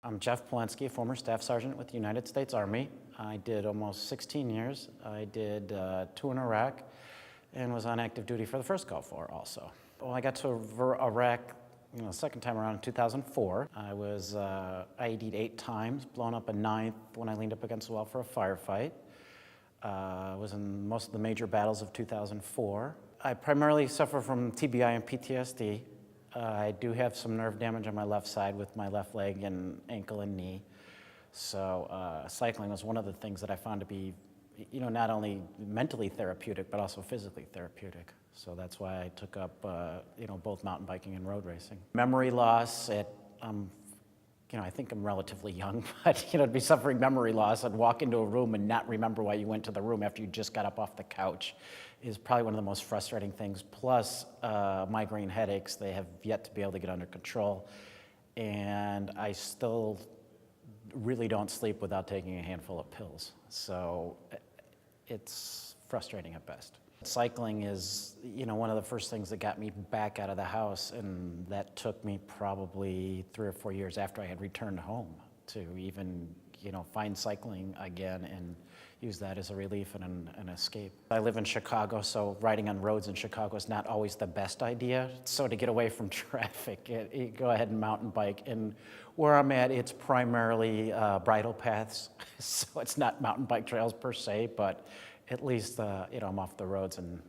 I'm Jeff Palenske, former Staff Sergeant with the United States Army. I did almost 16 years. I did 2 in Iraq and was on active duty for the first Gulf War also. Well, I got to Iraq, the second time around in 2004. I was IED'd 8 times, blown up a 9th when I leaned up against the wall for a firefight. I was in most of the major battles of 2004. I primarily suffer from TBI and PTSD. I do have some nerve damage on my left side with my left leg and ankle and knee. So cycling was one of the things that I found to be, not only mentally therapeutic, but also physically therapeutic. So that's why I took up, both mountain biking and road racing. Memory loss I think I'm relatively young, but to be suffering memory loss and walk into a room and not remember why you went to the room after you just got up off the couch is probably one of the most frustrating things. Plus migraine headaches, they have yet to be able to get under control. And I still really don't sleep without taking a handful of pills. So it's frustrating at best. Cycling is, one of the first things that got me back out of the house, and that took me probably 3 or 4 years after I had returned home to even, find cycling again and use that as a relief and an escape. I live in Chicago, so riding on roads in Chicago is not always the best idea. So to get away from traffic, you go ahead and mountain bike. And where I'm at, it's primarily bridle paths, so it's not mountain bike trails per se, but at least, I'm off the roads and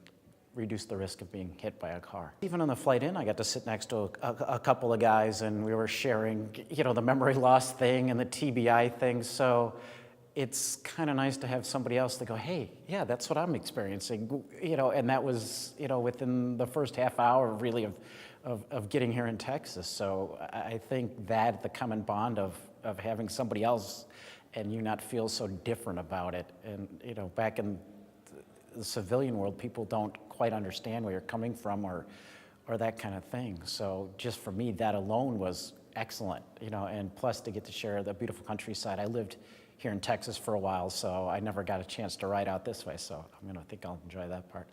reduce the risk of being hit by a car. Even on the flight in, I got to sit next to a couple of guys, and we were sharing, the memory loss thing and the TBI thing. So it's kind of nice to have somebody else to go, hey, yeah, that's what I'm experiencing, and that was, within the first half hour really of getting here in Texas. So I think that the common bond of having somebody else and you not feel so different about it. And, back in the civilian world, people don't quite understand where you're coming from or that kind of thing. So just for me, that alone was excellent, and plus to get to share the beautiful countryside. I lived here in Texas for a while, so I never got a chance to ride out this way, so I think I'll enjoy that part.